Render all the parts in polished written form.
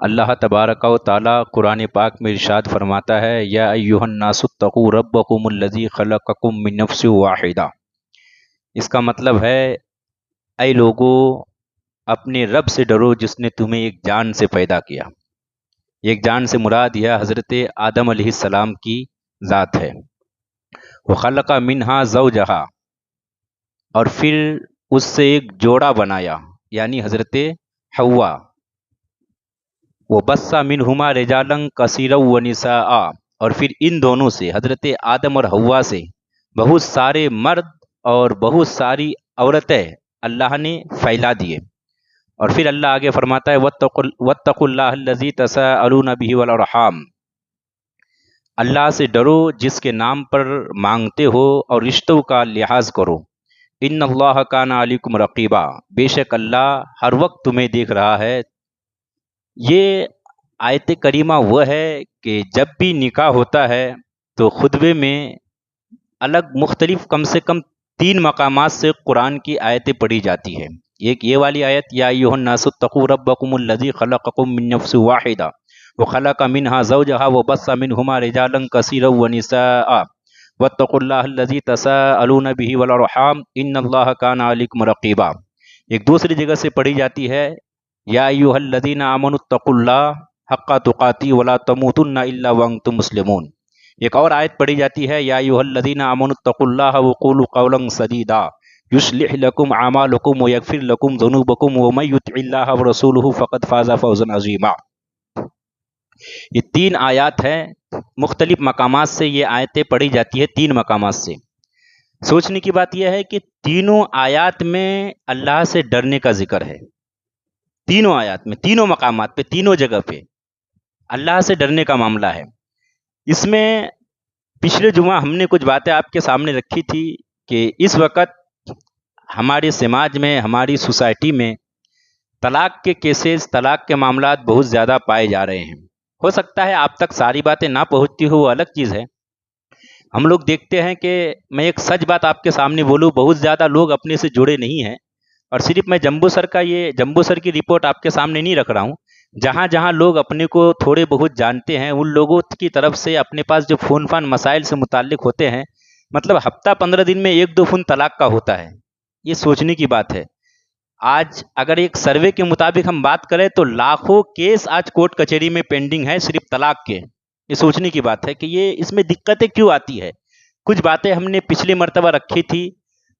اللہ تبارک و تعالی قرآن پاک میں ارشاد فرماتا ہے، یا ایھا الناس اتقوا ربکم الذی خلقکم من نفس واحدہ۔ اس کا مطلب ہے، اے لوگو اپنے رب سے ڈرو جس نے تمہیں ایک جان سے پیدا کیا۔ ایک جان سے مراد یہ حضرت آدم علیہ السلام کی ذات ہے۔ وخلق منہا زوجہا، اور پھر اس سے ایک جوڑا بنایا یعنی حضرت حوا۔ وبث منہما رجالا کثیرا ونساء، اور پھر ان دونوں سے حضرت آدم اور حوا سے بہت سارے مرد اور بہت ساری عورتیں اللہ نے پھیلا دیے۔ اور پھر اللہ آگے فرماتا ہے، واتقوا اللہ الذی تساءلون بہ والارحام، اللہ سے ڈرو جس کے نام پر مانگتے ہو اور رشتوں کا لحاظ کرو۔ ان اللہ کان علیکم رقیبا، بے شک اللہ ہر وقت تمہیں دیکھ رہا ہے۔ یہ آیت کریمہ وہ ہے کہ جب بھی نکاح ہوتا ہے تو خطبے میں الگ مختلف کم سے کم 3 مقامات سے قرآن کی آیتیں پڑھی جاتی ہے۔ ایک یہ والی آیت، یا ایھا الناس اتقوا ربکم الذی خلقکم من نفس واحدہ وخلق منہا زوجہا وبث منہما رجالا کثیرا ونساء واتقوا اللہ الذی تساءلون بہ والارحام ان اللہ کان علیکم رقیبا۔ ایک دوسری جگہ سے پڑھی جاتی ہے، یا ایھا الذین آمنوا اتقوا اللہ حق تقاتہ ولا تموتن الا وانتم مسلمون۔ ایک اور آیت پڑھی جاتی ہے، یا ایھا الذین آمنوا اتقوا اللہ وقولوا قولا سدیدا یصلح لکم اعمالکم ویغفر لکم ذنوبکم ومن یطع اللہ ورسولہ فقد فاز فوزا عظیما۔ یہ 3 آیات ہیں، مختلف مقامات سے یہ آیتیں پڑھی جاتی ہے، 3 مقامات سے۔ سوچنے کی بات یہ ہے کہ تینوں آیات میں اللہ سے ڈرنے کا ذکر ہے۔ تینوں آیات میں، تینوں مقامات پہ، تینوں جگہ پہ اللہ سے ڈرنے کا معاملہ ہے۔ اس میں پچھلے جمعہ ہم نے کچھ باتیں آپ کے سامنے رکھی تھی کہ اس وقت ہمارے سماج میں، ہماری سوسائٹی میں طلاق کے کیسز، طلاق کے معاملات بہت زیادہ پائے جا رہے ہیں۔ ہو سکتا ہے آپ تک ساری باتیں نہ پہنچتی ہو، وہ الگ چیز ہے۔ ہم لوگ دیکھتے ہیں کہ میں ایک سچ بات آپ کے سامنے بولوں، بہت زیادہ لوگ اپنے سے جڑے نہیں ہیں، اور صرف میں جمبو سر کی رپورٹ آپ کے سامنے نہیں رکھ رہا ہوں۔ جہاں جہاں لوگ اپنے کو تھوڑے بہت جانتے ہیں، ان لوگوں کی طرف سے اپنے پاس جو فون مسائل سے متعلق ہوتے ہیں، مطلب ہفتہ 15 دن میں 1-2 فون طلاق کا ہوتا ہے۔ یہ سوچنے کی بات ہے۔ آج اگر ایک سروے کے مطابق ہم بات کریں تو لاکھوں کیس آج کورٹ کچہری میں پینڈنگ ہے صرف طلاق کے۔ یہ سوچنے کی بات ہے کہ اس میں دقتیں کیوں آتی ہے۔ کچھ باتیں ہم نے پچھلی مرتبہ رکھی تھی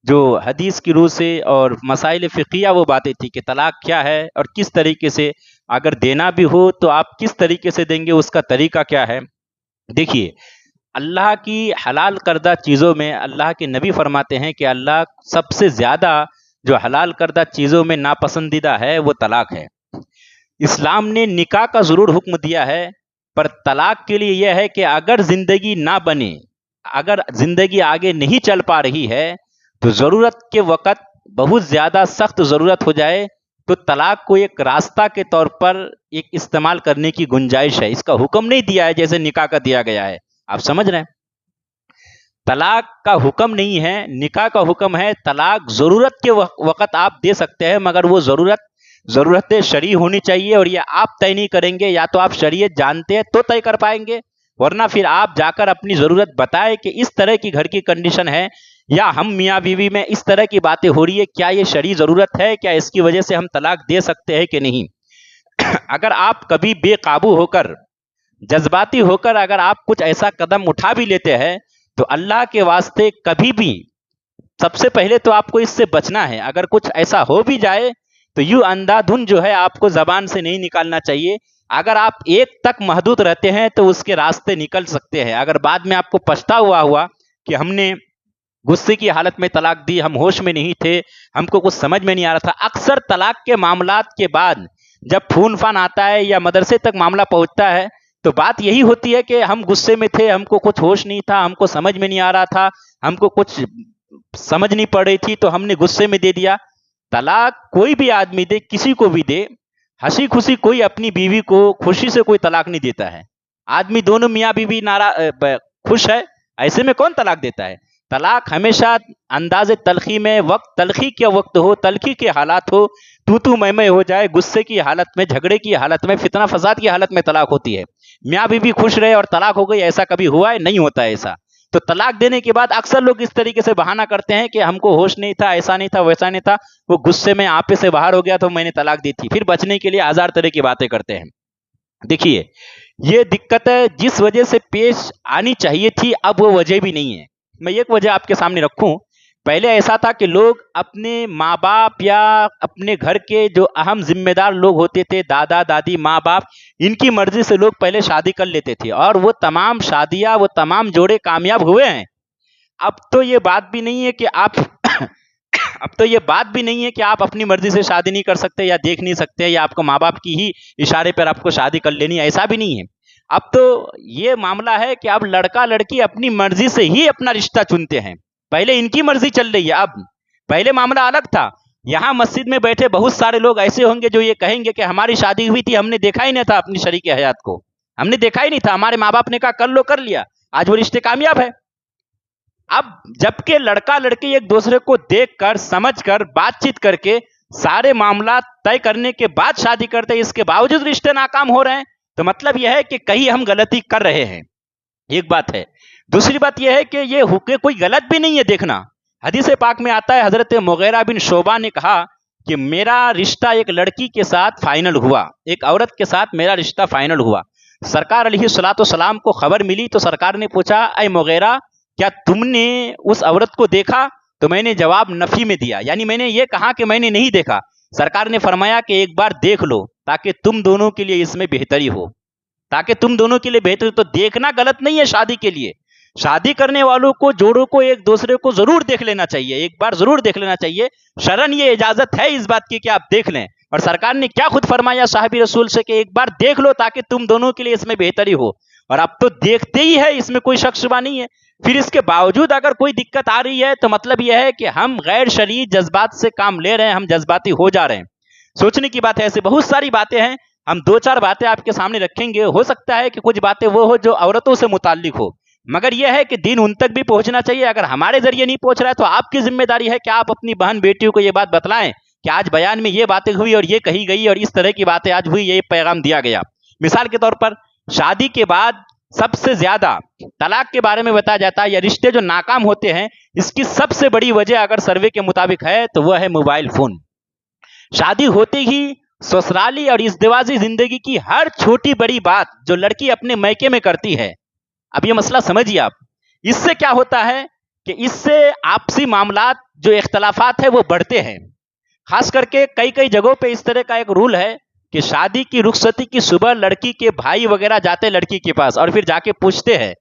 جو حدیث کی روح سے اور مسائل فقہیہ، وہ باتیں تھی کہ طلاق کیا ہے اور کس طریقے سے اگر دینا بھی ہو تو آپ کس طریقے سے دیں گے، اس کا طریقہ کیا ہے۔ دیکھیے، اللہ کی حلال کردہ چیزوں میں اللہ کے نبی فرماتے ہیں کہ اللہ سب سے زیادہ جو حلال کردہ چیزوں میں ناپسندیدہ ہے وہ طلاق ہے۔ اسلام نے نکاح کا ضرور حکم دیا ہے، پر طلاق کے لیے یہ ہے کہ اگر زندگی نہ بنے، اگر زندگی آگے نہیں چل پا رہی ہے تو ضرورت کے وقت بہت زیادہ سخت ضرورت ہو جائے تو طلاق کو ایک راستہ کے طور پر ایک استعمال کرنے کی گنجائش ہے۔ اس کا حکم نہیں دیا ہے جیسے نکاح کا دیا گیا ہے۔ آپ سمجھ رہے ہیں؟ طلاق کا حکم نہیں ہے، نکاح کا حکم ہے۔ طلاق ضرورت کے وقت آپ دے سکتے ہیں، مگر وہ ضرورت شرعی ہونی چاہیے، اور یہ آپ طے نہیں کریں گے۔ یا تو آپ شریعت جانتے ہیں تو طے کر پائیں گے، ورنہ پھر آپ جا کر اپنی ضرورت بتائیں کہ اس طرح کی گھر کی کنڈیشن ہے، یا ہم میاں بیوی میں اس طرح کی باتیں ہو رہی ہے، کیا یہ شرعی ضرورت ہے، کیا اس کی وجہ سے ہم طلاق دے سکتے ہیں کہ نہیں۔ اگر آپ کبھی بے قابو ہو کر، جذباتی ہو کر اگر آپ کچھ ایسا قدم اٹھا بھی لیتے ہیں تو اللہ کے واسطے کبھی بھی، سب سے پہلے تو آپ کو اس سے بچنا ہے۔ اگر کچھ ایسا ہو بھی جائے تو یوں اندھا دھن جو ہے آپ کو زبان سے نہیں نکالنا چاہیے۔ اگر آپ 1 تک محدود رہتے ہیں تو اس کے راستے نکل سکتے ہیں۔ اگر بعد میں آپ کو پچھتاوا ہوا کہ ہم نے غصے کی حالت میں طلاق دی، ہم ہوش میں نہیں تھے، ہم کو کچھ سمجھ میں نہیں آ رہا تھا۔ اکثر طلاق کے معاملات کے بعد جب فون آتا ہے یا مدرسے تک معاملہ پہنچتا ہے تو بات یہی ہوتی ہے کہ ہم غصے میں تھے، ہم کو کچھ ہوش نہیں تھا، ہم کو سمجھ میں نہیں آ رہا تھا، ہم کو کچھ سمجھ نہیں پڑ رہی تھی تو ہم نے غصے میں دے دیا۔ طلاق کوئی بھی آدمی دے، کسی کو بھی دے، ہنسی خوشی کوئی اپنی بیوی کو خوشی سے کوئی طلاق نہیں دیتا ہے۔ آدمی دونوں میاں بیوی خوش ہے، ایسے میں کون طلاق دیتا ہے؟ طلاق ہمیشہ انداز تلخی میں تلخی کے وقت ہو، تلخی کے حالات ہو، تو میں ہو جائے، غصے کی حالت میں، جھگڑے کی حالت میں، فتنہ فساد کی حالت میں طلاق ہوتی ہے. میاں بیوی خوش رہے اور طلاق ہو گئی، ایسا کبھی ہوا ہے؟ نہیں ہوتا ہے ایسا. تو طلاق دینے کے بعد اکثر لوگ اس طریقے سے بہانہ کرتے ہیں کہ ہم کو ہوش نہیں تھا، ایسا نہیں تھا، ویسا نہیں تھا، وہ غصے میں آپے سے باہر ہو گیا تو میں نے طلاق دی تھی. پھر بچنے کے لیے ہزار طرح کی باتیں کرتے ہیں. دیکھیے یہ دقت ہے جس وجہ سے پیش آنی چاہیے تھی، اب وہ وجہ بھی نہیں ہے. میں ایک وجہ آپ کے سامنے رکھوں. پہلے ایسا تھا کہ لوگ اپنے ماں باپ یا اپنے گھر کے جو اہم ذمہ دار لوگ ہوتے تھے، دادا دادی، ماں باپ، ان کی مرضی سے لوگ پہلے شادی کر لیتے تھے اور وہ تمام شادیاں، وہ تمام جوڑے کامیاب ہوئے ہیں. اب تو یہ بات بھی نہیں ہے کہ آپ اپنی مرضی سے شادی نہیں کر سکتے یا دیکھ نہیں سکتے یا آپ کو ماں باپ کی ہی اشارے پر آپ کو شادی کر لینی ہے، ایسا بھی نہیں ہے. اب تو یہ معاملہ ہے کہ اب لڑکا لڑکی اپنی مرضی سے ہی اپنا رشتہ چنتے ہیں. پہلے ان کی مرضی چل رہی ہے، اب پہلے معاملہ الگ تھا. یہاں مسجد میں بیٹھے بہت سارے لوگ ایسے ہوں گے جو یہ کہیں گے کہ ہماری شادی ہوئی تھی، ہم نے دیکھا ہی نہیں تھا اپنی شریک حیات کو، ہم نے دیکھا ہی نہیں تھا، ہمارے ماں باپ نے کہا کر لو، کر لیا، آج وہ رشتے کامیاب ہے. اب جبکہ لڑکا لڑکی ایک دوسرے کو دیکھ کر، سمجھ کر، بات چیت کر کے سارے معاملات طے کرنے کے بعد شادی کرتے، اس کے باوجود رشتے ناکام ہو رہے ہیں، تو مطلب یہ ہے کہ کہیں ہم غلطی کر رہے ہیں. ایک بات ہے. دوسری بات یہ ہے کہ یہ کوئی غلط بھی نہیں ہے دیکھنا. حدیث پاک میں آتا ہے، حضرت مغیرہ بن شعبہ نے کہا کہ میرا رشتہ ایک لڑکی کے ساتھ فائنل ہوا، ایک عورت کے ساتھ میرا رشتہ فائنل ہوا. سرکار علیہ الصلوۃ والسلام کو خبر ملی تو سرکار نے پوچھا، اے مغیرہ کیا تم نے اس عورت کو دیکھا؟ تو میں نے جواب نفی میں دیا، یعنی میں نے یہ کہا کہ میں نے نہیں دیکھا. سرکار نے فرمایا کہ ایک بار دیکھ لو تاکہ تم دونوں کے لیے اس میں بہتری ہو، تاکہ تم دونوں کے لیے بہتر. تو دیکھنا غلط نہیں ہے شادی کے لیے. شادی کرنے والوں کو، جوڑوں کو ایک دوسرے کو ضرور دیکھ لینا چاہیے، ایک بار ضرور دیکھ لینا چاہیے. شرعن یہ اجازت ہے اس بات کی کہ آپ دیکھ لیں. اور سرکار نے کیا خود فرمایا صحابی رسول سے کہ ایک بار دیکھ لو تاکہ تم دونوں کے لیے اس میں بہتری ہو. اور اب تو دیکھتے ہی ہے، اس میں کوئی شک شبہ نہیں ہے. پھر اس کے باوجود اگر کوئی دقت آ رہی ہے تو مطلب یہ ہے کہ ہم غیر شرعی جذبات سے کام لے رہے ہیں، ہم جذباتی ہو جا رہے ہیں. سوچنے کی بات ہے. ایسے بہت ساری باتیں ہیں، ہم دو چار باتیں آپ کے سامنے رکھیں گے. ہو سکتا ہے کہ کچھ باتیں وہ ہو جو عورتوں سے متعلق ہو، مگر یہ ہے کہ دین ان تک بھی پہنچنا چاہیے. اگر ہمارے ذریعے نہیں پہنچ رہا ہے تو آپ کی ذمہ داری ہے کہ آپ اپنی بہن بیٹیوں کو یہ بات بتلائیں کہ آج بیان میں یہ باتیں ہوئی اور یہ کہی گئی اور اس طرح کی باتیں آج ہوئی، یہ پیغام دیا گیا. مثال کے طور پر شادی کے بعد سب سے زیادہ طلاق کے بارے میں بتایا جاتا ہے یا رشتے جو ناکام ہوتے ہیں، اس کی سب سے بڑی وجہ اگر سروے کے مطابق ہے تو وہ ہے موبائل فون. شادی ہوتے ہی سسرالی اور ازدواجی زندگی کی ہر چھوٹی بڑی بات جو لڑکی اپنے میکے میں کرتی ہے، اب یہ مسئلہ سمجھیے آپ، اس سے کیا ہوتا ہے کہ اس سے آپسی معاملات جو اختلافات ہیں وہ بڑھتے ہیں. خاص کر کے کئی جگہوں پہ اس طرح کا ایک رول ہے کہ شادی کی رخصتی کی صبح لڑکی کے بھائی وغیرہ جاتے لڑکی کے پاس اور پھر جا کے پوچھتے ہیں.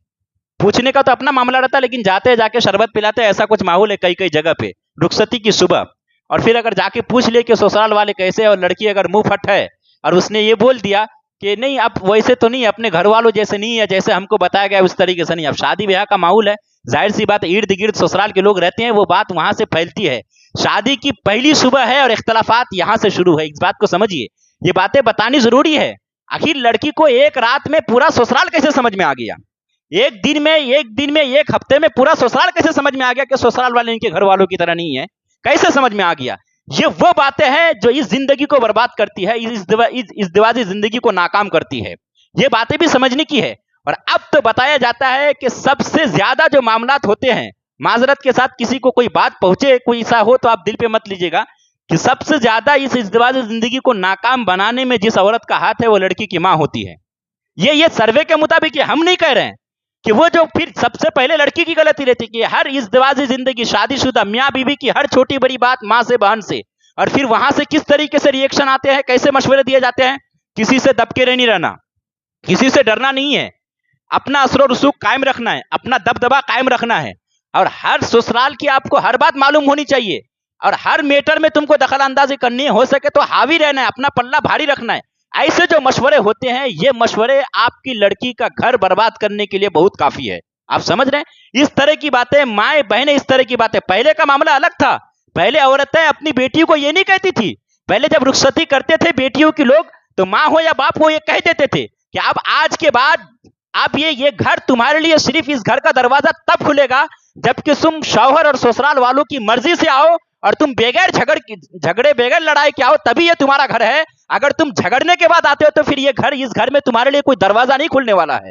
پوچھنے کا تو اپنا معاملہ رہتا ہے، لیکن جاتے جا کے شربت پلاتے، ایسا کچھ ماحول ہے کئی جگہ پہ رخصتی کی صبح. اور پھر اگر جا کے پوچھ لے کہ سسرال والے کیسے، اور لڑکی اگر منہ پھٹ ہے اور اس نے یہ بول دیا کہ نہیں اب ویسے تو نہیں، اپنے گھر والوں جیسے نہیں ہے، جیسے ہم کو بتایا گیا اس طریقے سے نہیں. اب شادی بیاہ کا ماحول ہے، ظاہر سی بات ارد گرد سسرال کے لوگ رہتے ہیں، وہ بات وہاں سے پھیلتی ہے. شادی کی پہلی صبح ہے اور اختلافات یہاں سے شروع ہے. اس بات کو سمجھیے، یہ باتیں بتانی ضروری ہے. آخر لڑکی کو ایک رات میں پورا سسرال کیسے سمجھ میں آ گیا؟ ایک دن میں، ایک ہفتے میں پورا سسرال کیسے سمجھ میں آ گیا کہ سسرال والے ان کے گھر والوں کی طرح نہیں ہے؟ کیسے سمجھ میں آ گیا؟ یہ وہ باتیں ہیں جو اس زندگی کو برباد کرتی ہے، اس ازدواجی زندگی کو ناکام کرتی ہے. یہ باتیں بھی سمجھنے کی ہے. اور اب تو بتایا جاتا ہے کہ سب سے زیادہ جو معاملات ہوتے ہیں، معذرت کے ساتھ کسی کو کوئی بات پہنچے، کوئی ایسا ہو تو آپ دل پہ مت لیجیے گا، کہ سب سے زیادہ اس ازدواجی زندگی کو ناکام بنانے میں جس عورت کا ہاتھ ہے وہ لڑکی کی ماں ہوتی ہے. یہ سروے کے مطابق، یہ ہم نہیں کہہ رہے ہیں کہ وہ جو پھر سب سے پہلے لڑکی کی غلطی رہتی کہ ہر ازدواجی زندگی، شادی شدہ میاں بیوی کی ہر چھوٹی بڑی بات ماں سے، بہن سے، اور پھر وہاں سے کس طریقے سے ری ایکشن آتے ہیں، کیسے مشورے دیے جاتے ہیں. کسی سے دب کے نہیں رہنا، کسی سے ڈرنا نہیں ہے، اپنا اثر و رسوخ قائم رکھنا ہے، اپنا دبدبا قائم رکھنا ہے. اور ہر سسرال کی آپ کو ہر بات معلوم ہونی چاہیے، اور ہر میٹر میں تم کو دخل اندازی کرنی ہے، ہو سکے تو حاوی رہنا ہے، اپنا پلہ بھاری رکھنا ہے. ایسے جو مشورے ہوتے ہیں، یہ مشورے آپ کی لڑکی کا گھر برباد کرنے کے لیے بہت کافی ہے. آپ سمجھ رہے ہیں؟ اس طرح کی باتیں، مائیں بہنیں اس طرح کی باتیں. پہلے کا معاملہ الگ تھا. پہلے عورتیں اپنی بیٹیوں کو یہ نہیں کہتی تھی. پہلے جب رخصتی کرتے تھے بیٹیوں کی لوگ، تو ماں ہو یا باپ ہو یہ کہہ دیتے تھے کہ اب آج کے بعد अब ये घर तुम्हारे लिए सिर्फ इस घर का दरवाजा तब खुलेगा जबकि तुम शौहर और ससुराल वालों की मर्जी से आओ और तुम बगैर झगड़े बगैर लड़ाई के आओ, तभी ये तुम्हारा घर है। अगर तुम झगड़ने के बाद आते हो तो फिर इस घर में तुम्हारे लिए कोई दरवाजा नहीं खुलने वाला है।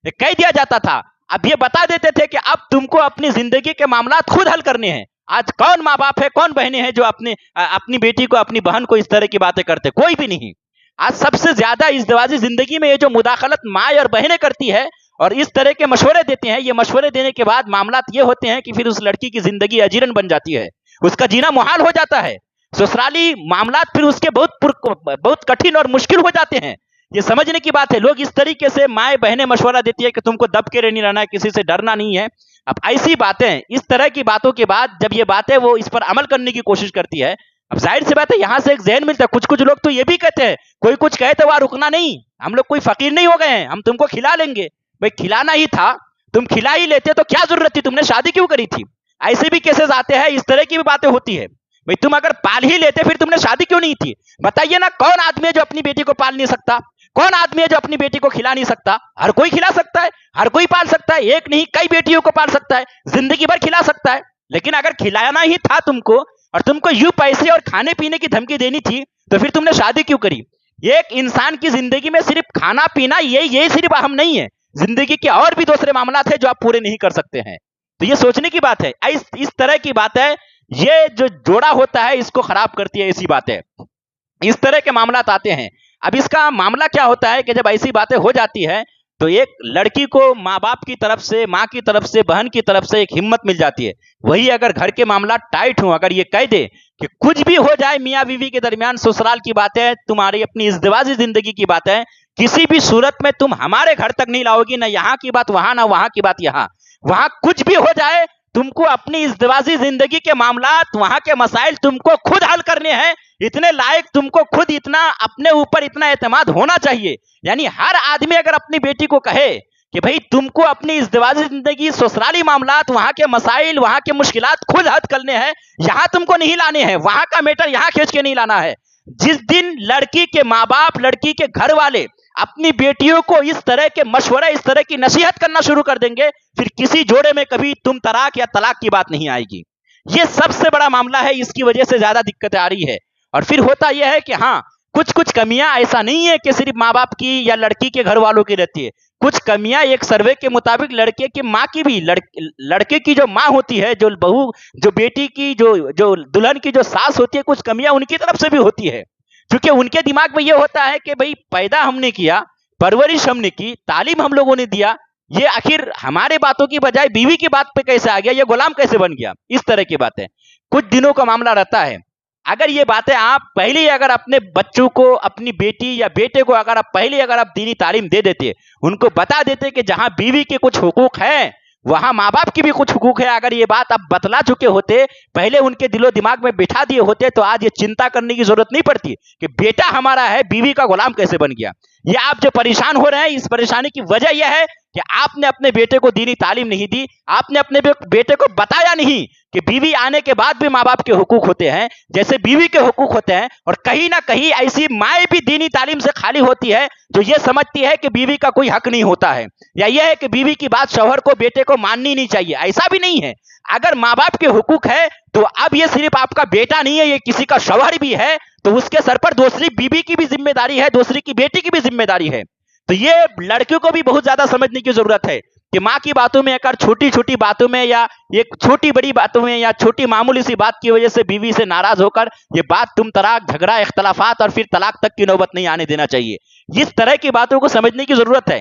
ये कह दिया जाता था। अब ये बता देते थे कि अब तुमको अपनी जिंदगी के मामला खुद हल करने हैं। आज कौन माँ बाप है, कौन बहनें हैं जो अपनी बेटी को, अपनी बहन को इस तरह की बातें करते? कोई भी नहीं। आज सबसे ज्यादा इज़्दिवाजी जिंदगी में ये जो मुदाखलत माँ और बहनें करती है और इस तरह के मशवरे देते हैं, ये मशवरे देने के बाद मामला ये होते हैं कि फिर उस लड़की की जिंदगी अजीरन बन जाती है, उसका जीना मुहाल हो जाता है। ससुराली मामला फिर उसके बहुत कठिन और मुश्किल हो जाते हैं। ये समझने की बात है। लोग इस तरीके से माए बहनें मशवरा देती है कि तुमको दब के नहीं रहना है, किसी से डरना नहीं है। अब ऐसी बातें, इस तरह की बातों के बाद जब ये बातें वो इस पर अमल करने की कोशिश करती है, अब जाहिर सी बात है यहां से एक जहन मिलता है। कुछ लोग तो ये भी कहते हैं, कोई कुछ कहे तो वहां रुकना नहीं, हम लोग कोई फकीर नहीं हो गए हैं, हम तुमको खिला लेंगे। भाई खिलाना ही था, तुम खिला ही लेते तो क्या जरूरत थी, तुमने शादी क्यों करी थी? ऐसे भी केसेस आते हैं, इस तरह की भी बातें होती है। भाई तुम अगर पाल ही लेते फिर तुमने शादी क्यों नहीं थी? बताइए ना, कौन आदमी है जो अपनी बेटी को पाल नहीं सकता? कौन आदमी है जो अपनी बेटी को खिला नहीं सकता? हर कोई खिला सकता है, हर कोई पाल सकता है, एक नहीं कई बेटियों को पाल सकता है, जिंदगी भर खिला सकता है। लेकिन अगर खिलाना ही था तुमको और तुमको यूं पैसे और खाने पीने की धमकी देनी थी तो फिर तुमने शादी क्यों करी? एक इंसान की जिंदगी में सिर्फ खाना पीना ये सिर्फ अहम नहीं है, जिंदगी के और भी दूसरे मामला थे जो आप पूरे नहीं कर सकते हैं। तो ये सोचने की बात है। इस तरह की बात है, ये जो जोड़ा होता है इसको खराब करती है ऐसी बातें। इस तरह के मामला आते हैं। अब इसका मामला क्या होता है कि जब ऐसी बातें हो जाती है तो एक लड़की को माँ बाप की तरफ से, माँ की तरफ से, बहन की तरफ से एक हिम्मत मिल जाती है। वही अगर घर के मामला टाइट हो, अगर ये कह दे कि कुछ भी हो जाए मियाँ बीवी के दरमियान, ससुराल की बातें, तुम्हारी अपनी इज़्दिवाजी जिंदगी की बातें, किसी भी सूरत में तुम हमारे घर तक नहीं लाओगी, ना यहाँ की बात वहां, ना वहां की बात यहाँ। वहां कुछ भी हो जाए, तुमको अपनी इज़्दिवाजी जिंदगी के मामला, वहां के मसाइल तुमको खुद हल करने हैं। इतने लायक तुमको खुद, इतना अपने ऊपर इतना एतमाद होना चाहिए। यानी हर आदमी अगर अपनी बेटी को कहे कि भाई तुमको अपनी इज़्दिवाजी जिंदगी, ससुराली मामलात, वहां के मसाइल, वहां के मुश्किलात खुद हल करने हैं, यहां तुमको नहीं लाने हैं, वहां का मैटर यहां खींच के नहीं लाना है। जिस दिन लड़की के माँ बाप, लड़की के घर वाले अपनी बेटियों को इस तरह के मशवरे, इस तरह की नसीहत करना शुरू कर देंगे, फिर किसी जोड़े में कभी तुम तलाक या तलाक की बात नहीं आएगी। ये सबसे बड़ा मामला है, इसकी वजह से ज्यादा दिक्कतें आ रही है। और फिर होता यह है कि हाँ, कुछ कमियां, ऐसा नहीं है कि सिर्फ माँ बाप की या लड़की के घर वालों की रहती है। कुछ कमियां एक सर्वे के मुताबिक लड़के की माँ की भी, लड़के की जो माँ होती है, जो बहू, जो बेटी की, जो दुल्हन की जो सास होती है, कुछ कमियां उनकी तरफ से भी होती है। क्योंकि उनके दिमाग में यह होता है कि भाई पैदा हमने किया, परवरिश हमने की, तालीम हम लोगों ने दिया, ये आखिर हमारे बातों की बजाय बीवी की बात पे कैसे आ गया, ये गुलाम कैसे बन गया? इस तरह की बातें कुछ दिनों का मामला रहता है। अगर ये बातें आप पहले, अगर अपने बच्चों को, अपनी बेटी या बेटे को अगर आप पहले आप दीनी तालीम दे देते, उनको बता देते कि जहां बीवी के कुछ हुकूक है वहां माँ बाप की भी कुछ हुकूक है, अगर ये बात आप बतला चुके होते, पहले उनके दिलो दिमाग में बिठा दिए होते, तो आज ये चिंता करने की जरूरत नहीं पड़ती कि बेटा हमारा है, बीवी का गुलाम कैसे बन गया। ये आप जो परेशान हो रहे हैं, इस परेशानी की वजह यह है कि आपने अपने बेटे को दीनी तालीम नहीं दी, आपने अपने बेटे को बताया नहीं कि बीवी आने के बाद भी माँ बाप के हुकूक होते हैं जैसे बीवी के हुकूक होते हैं। और कहीं ना कहीं ऐसी माएँ भी दीनी तालीम से खाली होती है जो ये समझती है कि बीवी का कोई हक नहीं होता है, या यह है कि बीवी की बात शौहर को, बेटे को माननी नहीं चाहिए। ऐसा भी नहीं है। अगर माँ बाप के हुकूक है तो अब ये सिर्फ आपका बेटा नहीं है, ये किसी का शौहर भी है, तो उसके सर पर दूसरी बीवी की भी जिम्मेदारी है, दूसरी की बेटी की भी जिम्मेदारी है। तो ये लड़कियों को भी बहुत ज्यादा समझने की जरूरत है कि माँ की बातों में, अगर छोटी छोटी बातों में या एक छोटी बड़ी बातों में या छोटी मामूली सी बात की वजह से बीवी से नाराज होकर ये बात, तुम तलाक, झगड़ा, इख्तलाफात और फिर तलाक तक की नौबत नहीं आने देना चाहिए। इस तरह की बातों को समझने की जरूरत है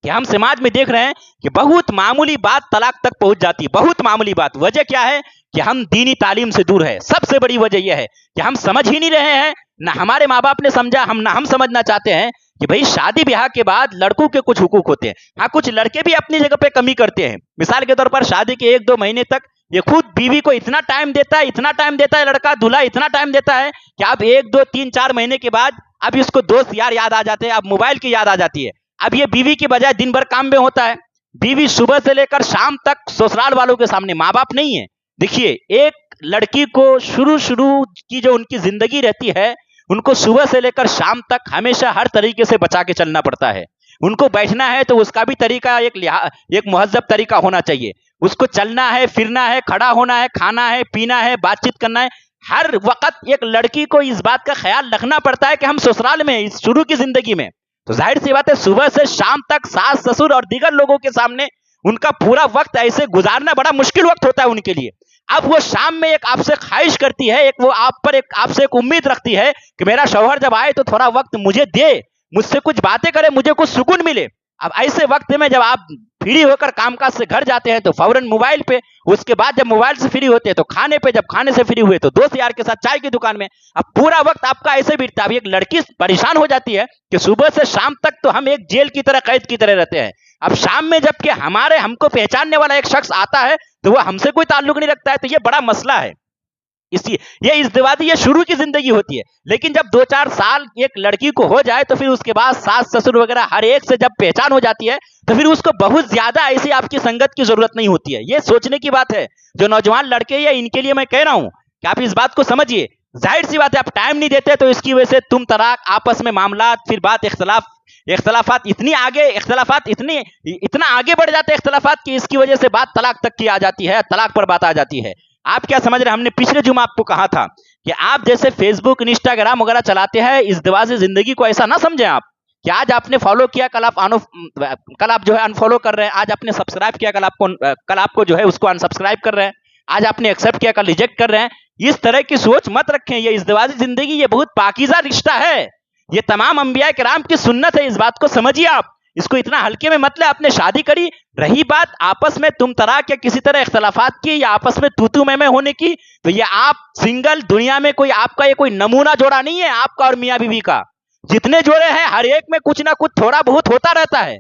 कि हम समाज में देख रहे हैं कि बहुत मामूली बात तलाक तक पहुंच जाती है, बहुत मामूली बात। वजह क्या है कि हम दीनी तालीम से दूर है। सबसे बड़ी वजह यह है कि हम समझ ही नहीं रहे हैं, ना हमारे माँ बाप ने समझा, हम समझना चाहते हैं कि भाई शादी ब्याह के बाद लड़कों के कुछ हुकूक होते हैं। हाँ, कुछ लड़के भी अपनी जगह पे कमी करते हैं। मिसाल के तौर पर शादी के 1-2 महीने तक ये खुद बीवी को इतना टाइम देता है, इतना टाइम देता है, लड़का दूल्हा इतना टाइम देता है कि अब 1-2-3-4 महीने के बाद अब इसको दोस्त यार याद आ जाते हैं, अब मोबाइल की याद आ जाती है। अब ये बीवी की बजाय दिन भर काम में होता है। बीवी सुबह से लेकर शाम तक ससुराल वालों के सामने, माँ बाप नहीं है। देखिए, एक लड़की को शुरू की जो उनकी जिंदगी रहती है, उनको सुबह से लेकर शाम तक हमेशा हर तरीके से बचा के चलना पड़ता है। ان کو بیٹھنا ہے تو اس کا بھی طریقہ ایک مہذب طریقہ ہونا چاہیے. اس کو چلنا ہے, پھرنا ہے, کھڑا ہونا ہے, کھانا ہے, پینا ہے, بات چیت کرنا ہے. ہر وقت ایک لڑکی کو اس بات کا خیال رکھنا پڑتا ہے کہ ہم سسرال میں اس شروع کی زندگی میں, تو ظاہر سی بات ہے صبح سے شام تک ساس سسر اور دیگر لوگوں کے سامنے ان کا پورا وقت ایسے گزارنا بڑا مشکل وقت ہوتا ہے ان کے لیے. اب وہ شام میں ایک آپ سے خواہش کرتی ہے, ایک وہ آپ سے ایک امید رکھتی ہے کہ میرا شوہر جب آئے تو تھوڑا وقت مجھے دے, مجھ سے کچھ باتیں کرے, مجھے کچھ سکون ملے. اب ایسے وقت میں جب آپ فری ہو کر کام کاج سے گھر جاتے ہیں تو فوراً موبائل پہ, اس کے بعد جب موبائل سے فری ہوتے ہیں تو کھانے پہ, جب کھانے سے فری ہوئے تو دوست یار کے ساتھ چائے کی دکان میں. اب پورا وقت آپ کا ایسے بیتتا ہے. اب ایک لڑکی پریشان ہو جاتی ہے کہ صبح سے شام تک تو ہم ایک جیل کی طرح, قید کی طرح رہتے ہیں. اب شام میں جب کہ ہم کو پہچاننے والا ایک شخص آتا ہے تو وہ ہم سے کوئی تعلق نہیں رکھتا ہے, تو یہ بڑا مسئلہ ہے. یہ ازدواجی یہ شروع کی زندگی ہوتی ہے. لیکن جب 2-4 سال ایک لڑکی کو ہو جائے تو پھر اس کے بعد ساس سسر وغیرہ ہر ایک سے جب پہچان ہو جاتی ہے تو پھر اس کو بہت زیادہ ایسی آپ کی سنگت کی ضرورت نہیں ہوتی ہے. یہ سوچنے کی بات ہے جو نوجوان لڑکے ہیں, ان کے لیے میں کہہ رہا ہوں کہ آپ اس بات کو سمجھیے. ظاہر سی بات ہے آپ ٹائم نہیں دیتے تو اس کی وجہ سے تم طلاق, آپس میں معاملات, پھر بات اختلافات اتنا آگے بڑھ جاتے ہیں اختلافات کی, اس کی وجہ سے بات طلاق تک کی آ جاتی ہے, طلاق پر بات آ جاتی ہے. آپ کیا سمجھ رہے ہیں, ہم نے پچھلے جمعہ آپ کو کہا تھا کہ آپ جیسے فیس بک, انسٹاگرام وغیرہ چلاتے ہیں, ازدواجی زندگی کو ایسا نہ سمجھیں آپ کہ آج آپ نے فالو کیا, کل آپ جو ہے انفالو کر رہے ہیں, آج آپ نے سبسکرائب کیا, کل آپ کو جو ہے اس کو انسبسکرائب کر رہے ہیں, آج آپ نے ایکسپٹ کیا, کل ریجیکٹ کر رہے ہیں. اس طرح کی سوچ مت رکھیں. یہ ازدواجی زندگی یہ بہت پاکیزہ رشتہ ہے, یہ تمام انبیاء کرام کی سنت ہے, اس بات کو سمجھیے. آپ اس کو اتنا ہلکے میں مت لیں. آپ نے شادی کری, رہی بات آپس میں تم طلاق یا کسی طرح اختلافات کی یا آپس میں تو میں ہونے کی, تو یہ آپ سنگل دنیا میں کوئی آپ کا یہ کوئی نمونہ جوڑا نہیں ہے آپ کا اور میاں بیوی کا. جتنے جوڑے ہیں ہر ایک میں کچھ نہ کچھ تھوڑا بہت ہوتا رہتا ہے.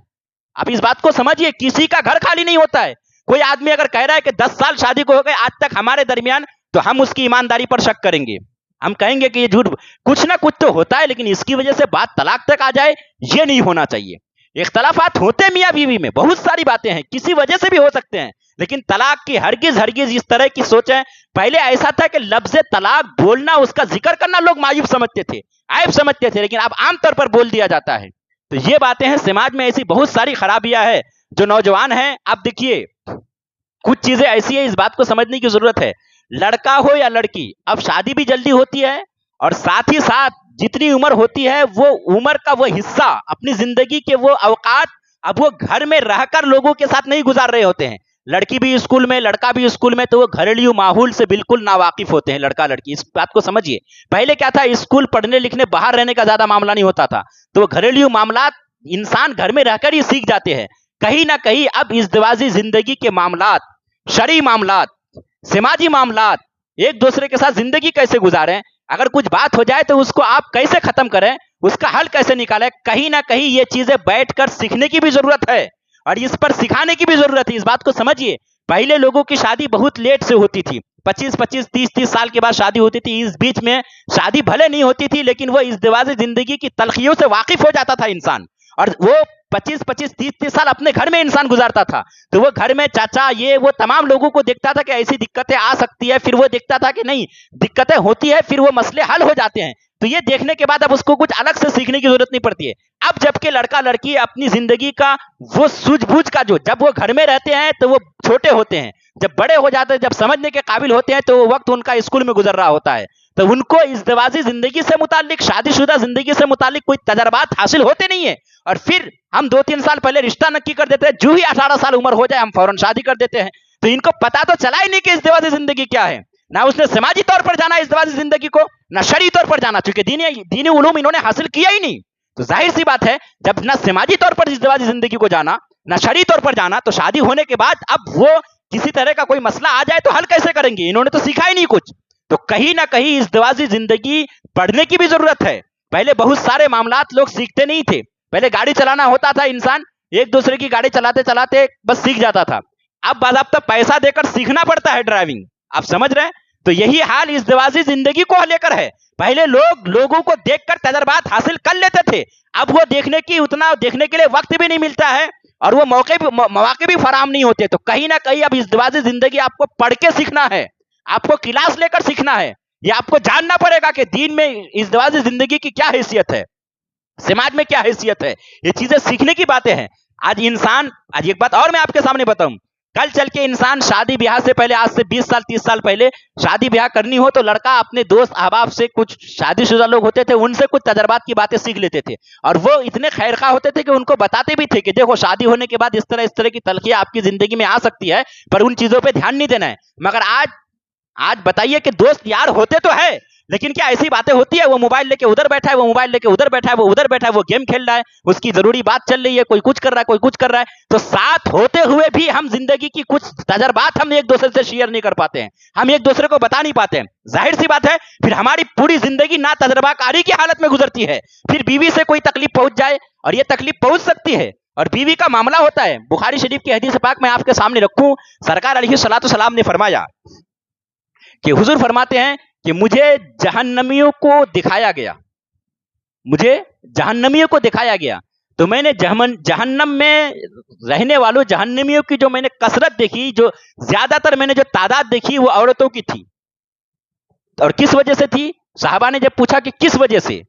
آپ اس بات کو سمجھیے, کسی کا گھر خالی نہیں ہوتا ہے. کوئی آدمی اگر کہہ رہا ہے کہ 10 سال شادی کو ہو گئے آج تک ہمارے درمیان, تو ہم اس کی ایمانداری پر شک کریں گے. ہم کہیں گے کہ یہ جھوٹ, کچھ نہ کچھ تو ہوتا ہے, لیکن اس کی وجہ سے بات طلاق تک آ جائے, یہ نہیں ہونا چاہیے. اختلافات ہوتے میاں بیوی میں, بہت ساری باتیں ہیں, کسی وجہ سے بھی ہو سکتے ہیں, لیکن طلاق کی ہرگز اس طرح کی سوچیں. پہلے ایسا تھا کہ لفظ طلاق بولنا, اس کا ذکر کرنا لوگ معیوب سمجھتے تھے, عیب سمجھتے تھے, لیکن اب عام طور پر بول دیا جاتا ہے. تو یہ باتیں ہیں, سماج میں ایسی بہت ساری خرابیاں ہیں. جو نوجوان ہیں, آپ دیکھیے کچھ چیزیں ایسی ہیں, اس بات کو سمجھنے کی ضرورت ہے. لڑکا ہو یا لڑکی, اب شادی بھی جلدی ہوتی ہے, اور ساتھ ہی ساتھ جتنی عمر ہوتی ہے وہ عمر کا وہ حصہ, اپنی زندگی کے وہ اوقات اب وہ گھر میں رہ کر لوگوں کے ساتھ نہیں گزار رہے ہوتے ہیں. لڑکی بھی اسکول میں, لڑکا بھی اسکول میں, تو وہ گھریلو ماحول سے بالکل ناواقف ہوتے ہیں لڑکا لڑکی. اس بات کو سمجھیے. پہلے کیا تھا, اسکول پڑھنے لکھنے باہر رہنے کا زیادہ معاملہ نہیں ہوتا تھا, تو وہ گھریلو معاملات انسان گھر میں رہ کر ہی سیکھ جاتے ہیں. کہیں نہ کہیں اب ازدواجی زندگی کے معاملات, شرعی معاملات, سماجی معاملات, ایک دوسرے کے ساتھ زندگی کیسے گزاریں, اگر کچھ بات ہو جائے تو اس کو آپ کیسے ختم کریں, اس کا حل کیسے نکالیں, کہیں نہ کہیں یہ چیزیں بیٹھ کر سیکھنے کی بھی ضرورت ہے, اور اس پر سکھانے کی بھی ضرورت ہے. اس بات کو سمجھیے. پہلے لوگوں کی شادی بہت لیٹ سے ہوتی تھی, 25 30 سال کے بعد شادی ہوتی تھی. اس بیچ میں شادی بھلے نہیں ہوتی تھی, لیکن وہ ازدواجی زندگی کی تلخیوں سے واقف ہو جاتا تھا انسان, اور وہ 25 30 سال اپنے گھر میں انسان گزارتا تھا. تو وہ گھر میں چاچا یہ وہ تمام لوگوں کو دیکھتا تھا کہ ایسی دقتیں آ سکتی ہے, پھر وہ دیکھتا تھا کہ نہیں دقتیں ہوتی ہے, پھر وہ مسئلے حل ہو جاتے ہیں. تو یہ دیکھنے کے بعد اب اس کو کچھ الگ سے سیکھنے کی ضرورت نہیں پڑتی ہے. اب جبکہ لڑکا لڑکی اپنی زندگی کا وہ سوجھ بوجھ کا جب وہ گھر میں رہتے ہیں تو وہ چھوٹے ہوتے ہیں, جب بڑے ہو جاتے ہیں, جب سمجھنے کے قابل ہوتے ہیں, تو وہ وقت ان کا اسکول میں گزر رہا ہوتا ہے. تو ان کو ازدواجی زندگی سے متعلق, شادی شدہ زندگی سے متعلق کوئی تجربات حاصل ہوتے نہیں ہیں, اور پھر ہم 2-3 سال پہلے رشتہ نکی کر دیتے ہیں, جو ہی 18 سال عمر ہو جائے ہم فوراً شادی کر دیتے ہیں. تو ان کو پتا تو چلا ہی نہیں کہ ازدواجی زندگی کیا ہے, نہ اس نے سماجی طور پر جانا ازدواجی زندگی کو, نہ شرعی طور پر جانا, چونکہ دینی علوم انہوں نے حاصل کیا ہی نہیں. تو ظاہر سی بات ہے, جب نہ سماجی طور پر ازدواجی زندگی کو جانا, نہ شرعی طور پر جانا, تو شادی ہونے کے بعد اب وہ کسی طرح کا کوئی مسئلہ آ جائے تو حل کیسے کریں گے, انہوں نے تو سیکھا ہی نہیں کچھ. تو کہیں نہ کہیں ازدواجی زندگی پڑھنے کی بھی ضرورت ہے. پہلے بہت سارے معاملات لوگ سیکھتے نہیں تھے. پہلے گاڑی چلانا ہوتا تھا, انسان ایک دوسرے کی گاڑی چلاتے چلاتے بس سیکھ جاتا تھا. اب باضابطہ پیسہ دے کر سیکھنا پڑتا ہے ڈرائیونگ. آپ سمجھ رہے ہیں. تو یہی حال ازدواجی زندگی کو لے کر ہے. پہلے لوگوں کو دیکھ کر تجربات حاصل کر لیتے تھے, اب وہ اتنا دیکھنے کے لیے وقت بھی نہیں ملتا ہے, اور وہ مواقع بھی فراہم نہیں ہوتے. تو کہیں نہ کہیں اب ازدواجی زندگی آپ کو پڑھ کے سیکھنا ہے, آپ کو کلاس لے کر سیکھنا ہے. یہ آپ کو جاننا پڑے گا کہ دین میں ازدواجی زندگی کی کیا حیثیت ہے. समाज में क्या हैसियत है, ये चीजें सीखने की बातें हैं। आज एक बात और मैं आपके सामने बताऊं, कल चल के इंसान शादी ब्याह से पहले, आज से 20 साल 30 साल पहले शादी ब्याह करनी हो तो लड़का अपने दोस्त अहबाब से, कुछ शादीशुदा लोग होते थे उनसे कुछ तजर्बात की बातें सीख लेते थे, और वो इतने खैरखा होते थे कि उनको बताते भी थे कि देखो शादी होने के बाद इस तरह की तलखियां आपकी जिंदगी में आ सकती है, पर उन चीजों पे ध्यान नहीं देना है। मगर आज बताइए कि दोस्त यार होते तो है, लेकिन क्या ऐसी बातें होती है, वो मोबाइल लेके उधर बैठा है, वो मोबाइल लेके उधर बैठा है, वो उधर बैठा है, वो गेम खेल रहा है, उसकी जरूरी बात चल रही है, कोई कुछ कर रहा है, कोई कुछ कर रहा है, तो साथ होते हुए भी हम जिंदगी की कुछ तजर्बात हम एक दूसरे से शेयर नहीं कर पाते हैं, हम एक दूसरे को बता नहीं पाते हैं। जाहिर सी बात है फिर हमारी पूरी जिंदगी ना तजर्बाकारी की हालत में गुजरती है। फिर बीवी से कोई तकलीफ पहुंच जाए, और ये तकलीफ पहुंच सकती है, और बीवी का मामला होता है, बुखारी शरीफ की हदीस पाक मैं आपके सामने रखूं, सरकार अलैहिस्सलातु सलाम ने फरमाया कि हुजूर फरमाते हैं कि मुझे जहन्नमियों को दिखाया गया, मुझे जहन्नमियों को दिखाया गया, तो मैंने जहन्नम में रहने वालों जहन्नमियों की जो मैंने कसरत देखी, जो ज्यादातर मैंने जो तादाद देखी वो औरतों की थी। और किस वजह से थी? साहबा ने जब पूछा कि किस वजह से,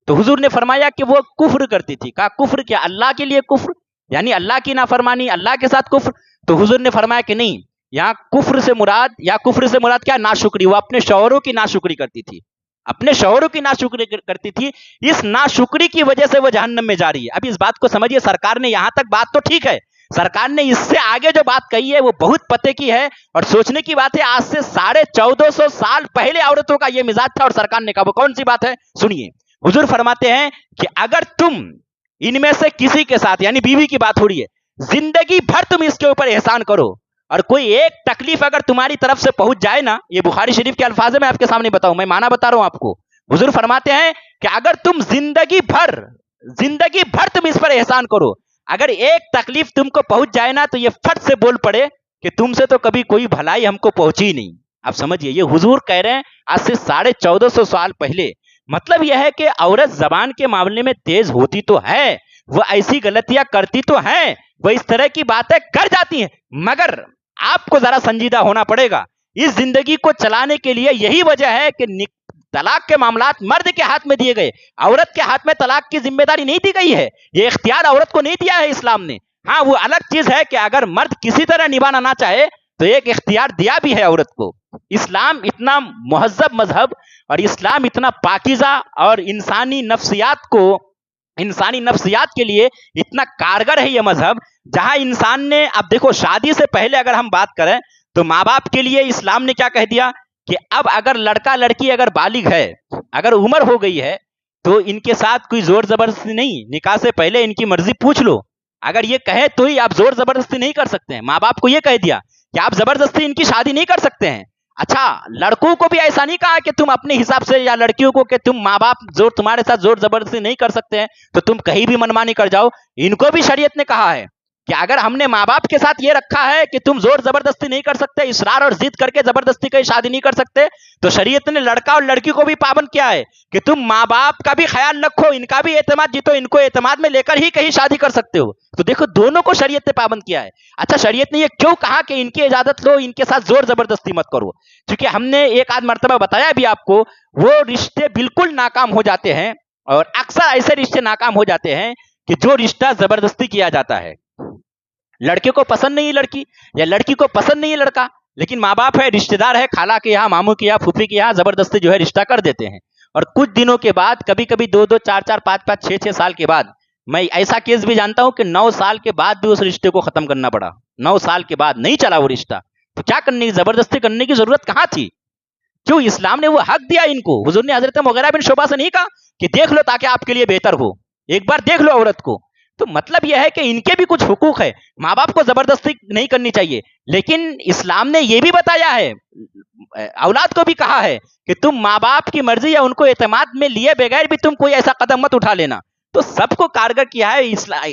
तो हुजूर ने फरमाया कि वो कुफ्र करती थी। कहा कुफ्र क्या? अल्लाह के लिए कुफ्र, यानी अल्लाह की नाफरमानी, अल्लाह के साथ कुफ्र। तो हुजूर ने फरमाया कि नहीं, यहाँ कुफ्र से मुराद क्या? नाशुक्री। वो अपने शौहरों की नाशुक्री करती थी, अपने शौहरों की नाशुक्री करती थी, इस नाशुक्री की वजह से वो जहन्नम में जा रही है। अब इस बात को समझिए, सरकार ने यहां तक बात तो ठीक है, सरकार ने इससे आगे जो बात कही है वो बहुत पते की है, और सोचने की बात है, आज से 1450 साल पहले औरतों का यह मिजाज था, और सरकार ने कहा वो कौन सी बात है? सुनिए, हुजूर फरमाते हैं कि अगर तुम इनमें से किसी के साथ, यानी बीवी की बात हो रही है, जिंदगी भर तुम इसके ऊपर एहसान करो, और कोई एक तकलीफ अगर तुम्हारी तरफ से पहुंच जाए ना, ये बुखारी शरीफ के अल्फाज है, मैं आपके सामने बताऊं, मैं माना बता रहा हूं आपको। हुजूर फरमाते हैं कि अगर तुम जिंदगी भर तुम इस पर एहसान करो, अगर एक तकलीफ तुमको पहुंच जाए ना, तो ये फट से बोल पड़े कि तुमसे तो कभी कोई भलाई हमको पहुंची नहीं। आप समझिए, ये हुजूर कह रहे हैं आज से 1450 साल पहले। मतलब यह है कि औरत जबान के मामले में तेज होती तो है, वो ऐसी गलतियां करती तो है, वो इस तरह की बातें कर जाती हैं, मगर आपको जरा संजीदा होना पड़ेगा। इस जिंदगी को चलाने के लिए यही वजह है कि तलाक के मामलात मर्द के हाथ में दिए गए, औरत के हाथ में तलाक की जिम्मेदारी नहीं दी गई है, ये इख्तियार औरत को नहीं दिया है इस्लाम ने। हाँ, वो अलग चीज है कि अगर मर्द किसी तरह निभाना ना चाहे तो एक इख्तियार दिया भी है औरत को। इस्लाम इतना मुहज्जब मजहब, और इस्लाम इतना पाकीज़ा, और इंसानी नफ्सियात के लिए इतना कारगर है ये मजहब, जहां इंसान ने, अब देखो, शादी से पहले अगर हम बात करें तो माँ बाप के लिए इस्लाम ने क्या कह दिया कि अब अगर लड़का लड़की अगर बालिग है, अगर उम्र हो गई है, तो इनके साथ कोई जोर जबरदस्ती नहीं, निकाह से पहले इनकी मर्जी पूछ लो, अगर ये कहे तो ही आप जोर जबरदस्ती नहीं कर सकते हैं। माँ बाप को ये कह दिया कि आप जबरदस्ती इनकी शादी नहीं कर सकते हैं। अच्छा, लड़कों को भी ऐसा नहीं कहा कि तुम अपने हिसाब से, या लड़कियों को कि तुम माँ बाप तुम्हारे साथ जोर जबरदस्ती नहीं कर सकते हैं तो तुम कहीं भी मनमानी कर जाओ। इनको भी शरीयत ने कहा है कि अगर हमने माँ बाप के साथ ये रखा है कि तुम जोर जबरदस्ती नहीं कर सकते, इसरार और जिद करके जबरदस्ती कहीं शादी नहीं कर सकते, तो शरीयत ने लड़का और लड़की को भी पाबंद किया है कि तुम माँ बाप का भी ख्याल रखो, इनका भी एतमाद जीतो, इनको एतमाद में लेकर ही कहीं शादी कर सकते हो। तो देखो, दोनों को शरीयत ने पाबंद किया है। अच्छा, शरीयत ने ये क्यों कहा कि इनकी इजाजत लो, इनके साथ जोर जबरदस्ती मत करो? क्योंकि हमने एक आध मर्तबा बताया भी आपको, वो रिश्ते बिल्कुल नाकाम हो जाते हैं, और अक्सर ऐसे रिश्ते नाकाम हो जाते हैं कि जो रिश्ता जबरदस्ती किया जाता है। लड़के को पसंद नहीं लड़की, या लड़की को पसंद नहीं लड़का, लेकिन माँ बाप है, रिश्तेदार है, खाला के यहाँ, मामू के यहाँ, फूफी के यहाँ जबरदस्ती जो है रिश्ता कर देते हैं, और कुछ दिनों के बाद, कभी कभी 2-2, 4-4, 5-5, 6-6 साल के बाद, मैं ऐसा केस भी जानता हूं कि 9 साल के बाद भी उस रिश्ते को खत्म करना पड़ा। 9 साल के बाद नहीं चला वो रिश्ता, तो क्या करने की, जबरदस्ती करने की जरूरत कहां थी? क्यों? इस्लाम ने वो हक दिया इनको। हुजूर ने हजरत मुगीरा बिन शुबा से नहीं कहा कि देख लो ताकि आपके लिए बेहतर हो, एक बार देख लो औरत को। तो मतलब यह है कि इनके भी कुछ हुकूक है, माँ बाप को जबरदस्ती नहीं करनी चाहिए, लेकिन इस्लाम ने यह भी बताया है, औलाद को भी कहा है कि तुम माँ बाप की मर्जी या उनको एतमाद में लिए बगैर भी तुम कोई ऐसा कदम मत उठा लेना। तो सबको कारगर किया है।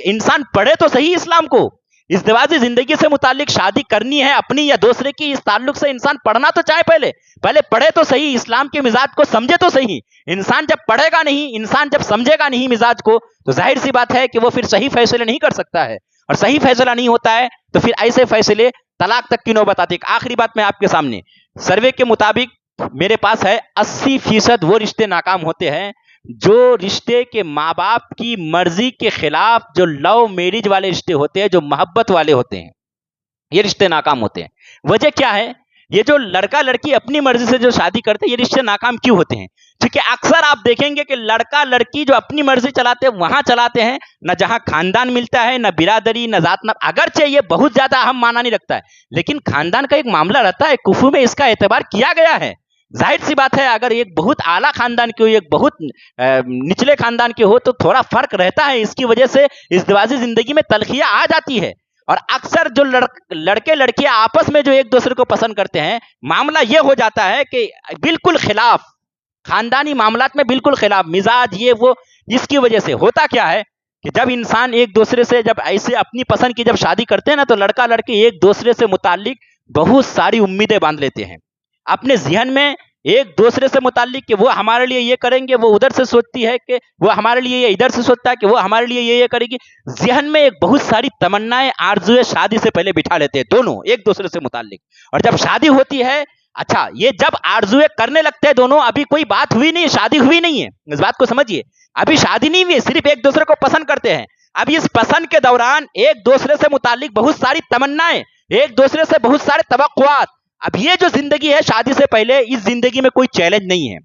इंसान पढ़े तो सही इस्लाम को, इज़्दिवाजी जिंदगी से मुतालिक, शादी करनी है अपनी या दूसरे की, इस ताल्लुक से इंसान पढ़ना तो चाहे, पहले पढ़े तो सही, इस्लाम के मिजाज को समझे तो सही। इंसान जब पढ़ेगा नहीं, इंसान जब समझेगा नहीं मिजाज को, तो जाहिर सी बात है कि वो फिर सही फैसले नहीं कर सकता है, और सही फैसला नहीं होता है तो फिर ऐसे फैसले तलाक तक की नौबत आती है। आखिरी बात मैं आपके सामने, सर्वे के मुताबिक मेरे पास है 80% वो रिश्ते नाकाम होते हैं जो रिश्ते के माँ बाप की मर्जी के खिलाफ जो लव मैरिज वाले रिश्ते होते हैं, जो मोहब्बत वाले होते हैं, ये रिश्ते नाकाम होते हैं। वजह क्या है? ये जो लड़का लड़की अपनी मर्जी से जो शादी करते हैं, ये रिश्ते नाकाम क्यों होते हैं? क्योंकि अक्सर आप देखेंगे कि लड़का लड़की जो अपनी मर्जी चलाते हैं वहां चलाते हैं, न जहां खानदान मिलता है, न बिरादरी, न जात, न अगरचे ये बहुत ज्यादा अहम माना नहीं रखता है, लेकिन खानदान का एक मामला रहता है। कुफू में इसका एतबार किया गया है। जाहिर सी बात है, अगर एक बहुत आला खानदान के हो, एक बहुत निचले खानदान के हो, तो थोड़ा फर्क रहता है। इसकी वजह से इज़्दिवाजी जिंदगी में तलखियां आ जाती है। और अक्सर जो लड़के लड़कियां आपस में जो एक दूसरे को पसंद करते हैं, मामला ये हो जाता है कि बिल्कुल खिलाफ, खानदानी मामलात में बिल्कुल खिलाफ मिजाज, ये वो। इसकी वजह से होता क्या है कि जब इंसान एक दूसरे से जब ऐसे अपनी पसंद की जब शादी करते हैं ना, तो लड़का लड़की एक दूसरे से मुताल्लिक बहुत सारी उम्मीदें बांध लेते हैं अपने ज़हन में, एक दूसरे से मुताल्लिक कि वो हमारे लिए ये करेंगे, वो उधर से सोचती है कि वो हमारे लिए ये, इधर से सोचता है कि वो हमारे लिए ये करेगी। ज़हन में एक बहुत सारी तमन्नाएं, आरज़ुएं शादी से पहले बिठा लेते हैं दोनों एक दूसरे से मुताल्लिक। और जब शादी होती है, अच्छा, ये जब आरज़ुएं करने लगते हैं दोनों, अभी कोई बात हुई नहीं, शादी हुई नहीं है, इस बात को समझिए। अभी शादी नहीं हुई, सिर्फ एक दूसरे को पसंद करते हैं। अभी इस पसंद के दौरान एक दूसरे से मुताल्लिक बहुत सारी तमन्नाएं, एक दूसरे से बहुत सारे तवक्कुआत। अब ये जो जिंदगी है शादी से पहले, इस जिंदगी में कोई चैलेंज नहीं है,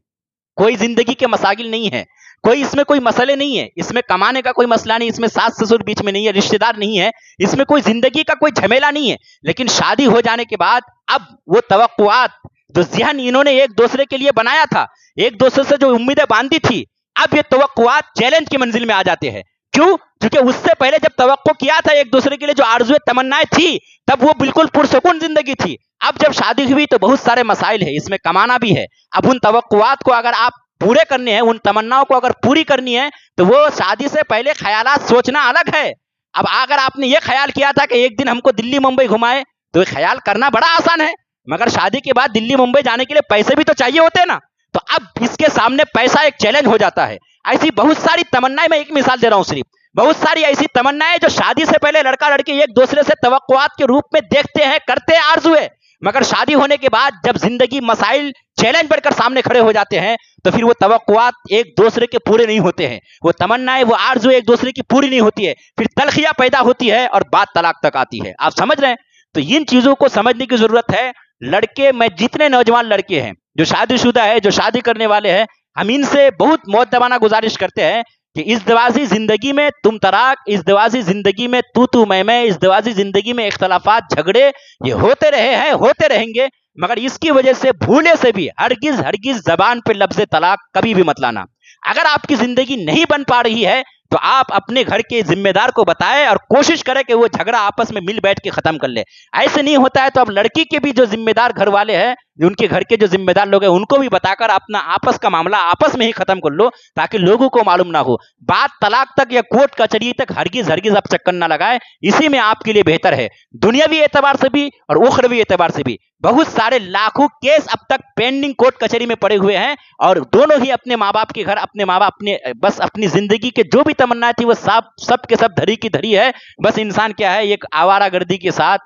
कोई जिंदगी के मसाइल नहीं है, कोई इसमें कोई मसले नहीं है, इसमें कमाने का कोई मसला नहीं, इसमें सास ससुर बीच में नहीं है, रिश्तेदार नहीं है, इसमें कोई जिंदगी का कोई झमेला नहीं है। लेकिन शादी हो जाने के बाद अब वो तवक्कुआत जो ज़हन इन्होंने एक दूसरे के लिए बनाया था, एक दूसरे से जो उम्मीदें बांधी थी, अब ये तवक्कुआत चैलेंज की मंजिल में आ जाते हैं। क्यों? क्योंकि उससे पहले जब तवक्को किया था एक दूसरे के लिए, जो आरज़ुएं तमन्नाएं थी, तब वो बिल्कुल पुरसुकून जिंदगी थी। अब जब शादी हुई तो बहुत सारे मसाइल है, इसमें कमाना भी है। अब उन तवक्कुआत को अगर आप पूरे करने हैं, उन तमन्नाओं को अगर पूरी करनी है, तो वो शादी से पहले ख्यालात सोचना अलग है। अब अगर आपने ये ख्याल किया था कि एक दिन हमको दिल्ली मुंबई घुमाए, तो ये ख्याल करना बड़ा आसान है, मगर शादी के बाद दिल्ली मुंबई जाने के लिए पैसे भी तो चाहिए होते हैं ना। तो अब इसके सामने पैसा एक चैलेंज हो जाता है। ऐसी बहुत सारी तमन्नाएं, मैं एक मिसाल दे रहा हूं सिर्फ, बहुत सारी ऐसी तमन्नाएं जो शादी से पहले लड़का लड़की एक दूसरे से तवक्कुआत के रूप में देखते हैं, करते हैं, आरज़ुएं, मगर शादी होने के बाद जब जिंदगी मसाइल चैलेंज बनकर सामने खड़े हो जाते हैं, तो फिर वो तवक्कुआत एक दूसरे के पूरे नहीं होते हैं, वो तमन्नाएं, वो आरज़ुएं एक दूसरे की पूरी नहीं होती है, फिर तलखियां पैदा होती है और बात तलाक तक आती है। आप समझ रहे हैं? तो इन चीजों को समझने की जरूरत है। लड़के, मैं जितने नौजवान लड़के हैं जो शादीशुदा है, जो शादी करने वाले हैं, हम इनसे बहुत मुअद्दबाना गुजारिश करते हैं कि इज़्दिवाजी जिंदगी में तुम तराक, इज़्दिवाजी जिंदगी में तू मैं, इज़्दिवाजी जिंदगी में इख्तलाफात, झगड़े ये होते रहे हैं, होते रहेंगे, मगर इसकी वजह से भूले से भी हरगिज हरगिज जबान पे लफ्ज़ तलाक कभी भी मत लाना। अगर आपकी जिंदगी नहीं बन पा रही है, तो आप अपने घर के जिम्मेदार को बताएं और कोशिश करें कि वो झगड़ा आपस में मिल बैठ के खत्म कर ले। ऐसे नहीं होता है तो अब लड़की के भी जो जिम्मेदार घर वाले हैं, उनके घर के जो जिम्मेदार लोग हैं, उनको भी बताकर अपना आपस का मामला आपस में ही खत्म कर लो, ताकि लोगों को मालूम ना हो। बात तलाक तक या कोर्ट कचहरी तक हरगिज हरगिज आप चक्कर ना लगाए, इसी में आपके लिए बेहतर है, दुनियावी एतबार से भी और उखरवी एतबार से भी। बहुत सारे लाखों केस अब तक पेंडिंग कोर्ट कचहरी में पड़े हुए हैं, और दोनों ही अपने माँ बाप के घर, अपने माँ बाप अपने बस अपनी जिंदगी के जो भी तमन्ना थी वो सब के सब धरी की धरी है। बस इंसान क्या है, एक आवारागर्दी के साथ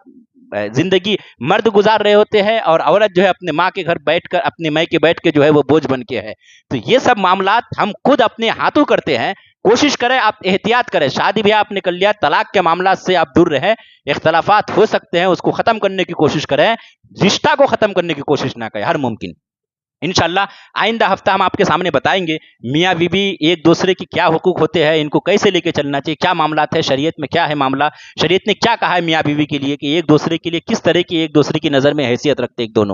जिंदगी मर्द गुजार रहे होते हैं, और औरत जो है अपने माँ के घर बैठकर, अपने माँ के बैठ के जो है वो बोझ बन के है। तो ये सब मामलात हम खुद अपने हाथों करते हैं। कोशिश करें, आप एहतियात करें। शादी ब्याह आपने कर लिया, तलाक के मामला से आप दूर रहें। इख्तलाफात हो सकते हैं, उसको खत्म करने की कोशिश करें, रिश्ता को खत्म करने की कोशिश ना करें हर मुमकिन। इंशाल्लाह आइंदा हफ्ता हम आपके सामने बताएंगे मियाँ बीवी एक दूसरे की क्या हुकूक होते हैं, इनको कैसे लेके चलना चाहिए, क्या मामलात है, शरीयत में क्या है मामला, शरीयत ने क्या कहा है मियाँ बीवी के लिए कि एक दूसरे के लिए किस तरह की एक दूसरे की नज़र में हैसियत रखते हैं एक दोनों।